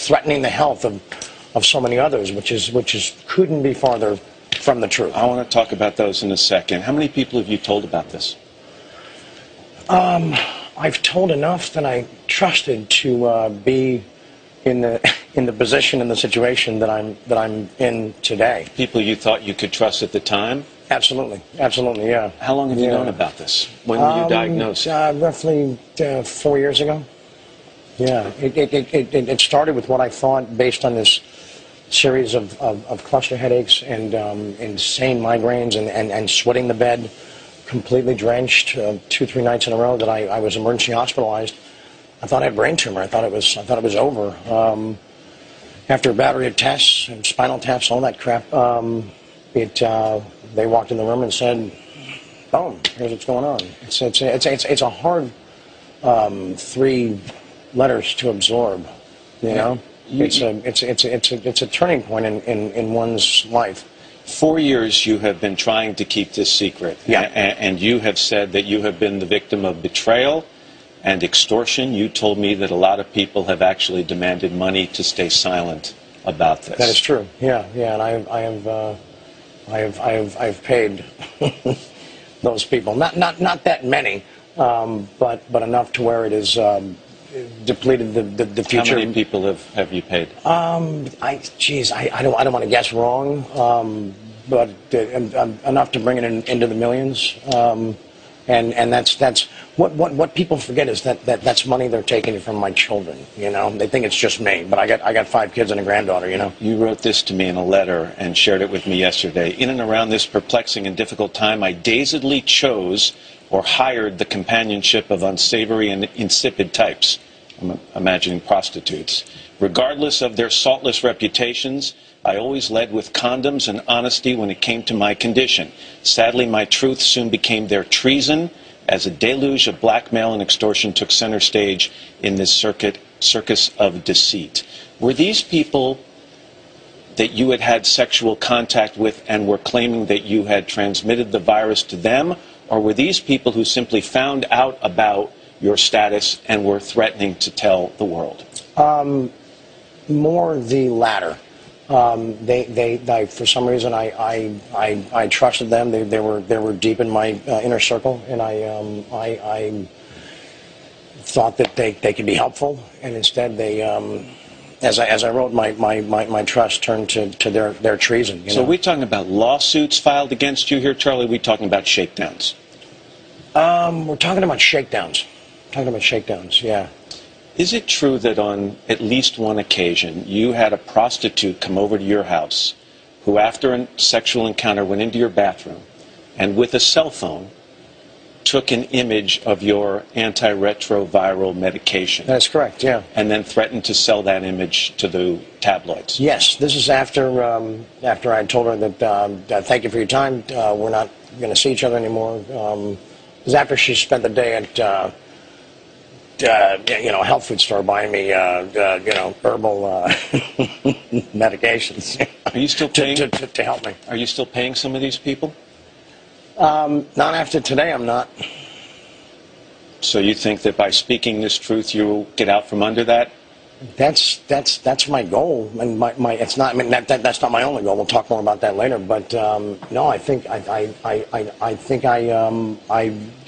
threatening the health of so many others, which couldn't be farther from the truth. I want to talk about those in a second. How many people have you told about this? I've told enough that I trusted to be in the position and the situation that I'm in today. People you thought you could trust at the time? Absolutely, absolutely, yeah. How long have you known about this? When were you diagnosed? Roughly 4 years ago. Yeah, it started with what I thought based on this series of cluster headaches and insane migraines and sweating the bed, completely drenched 2-3 nights in a row that I was emergency hospitalized. I thought I had a brain tumor. I thought it was over. After a battery of tests and spinal taps, all that crap, they walked in the room and said, "Boom, here's what's going on." It's a hard 3 letters to absorb. You know, it's a turning point in one's life. 4 years you have been trying to keep this secret, and you have said that you have been the victim of betrayal and extortion. You told me that a lot of people have actually demanded money to stay silent about this. That is true. Yeah, and I've paid those people. Not that many, but enough to where it is depleted the future. How many people have you paid? I don't want to guess wrong, but enough to bring it into the millions. And that's what people forget is that's money they're taking from my children. You know, they think it's just me, but I got 5 kids and a granddaughter. You know. You wrote this to me in a letter and shared it with me yesterday. In and around this perplexing and difficult time, I dazedly chose or hired the companionship of unsavory and insipid types. I'm imagining prostitutes. Regardless of their saltless reputations, I always led with condoms and honesty when it came to my condition. Sadly, my truth soon became their treason as a deluge of blackmail and extortion took center stage in this circus of deceit. Were these people that you had sexual contact with and were claiming that you had transmitted the virus to them, or were these people who simply found out about your status and were threatening to tell the world? More the latter. They for some reason I trusted them. They were deep in my inner circle, and I thought that they could be helpful, and instead they as I wrote, my trust turned to their treason. So are we talking about lawsuits filed against you here, Charlie? Are we talking about shakedowns? We're talking about shakedowns. Yeah. Is it true that on at least one occasion you had a prostitute come over to your house who, after a sexual encounter, went into your bathroom and with a cell phone took an image of your antiretroviral medication? That's correct, yeah. And then threatened to sell that image to the tabloids? Yes, this is after I told her that thank you for your time, we're not going to see each other anymore. It was after she spent the day at health food store buying me, herbal medications. Are you still paying to help me? Are you still paying some of these people? Not after today. I'm not. So you think that by speaking this truth, you will get out from under that? That's my goal, and it's not. I mean, that's not my only goal. We'll talk more about that later. But no, I think I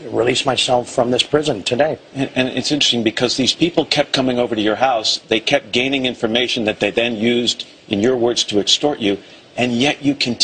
released myself from this prison today. And it's interesting because these people kept coming over to your house. They kept gaining information that they then used, in your words, to extort you, and yet you continue.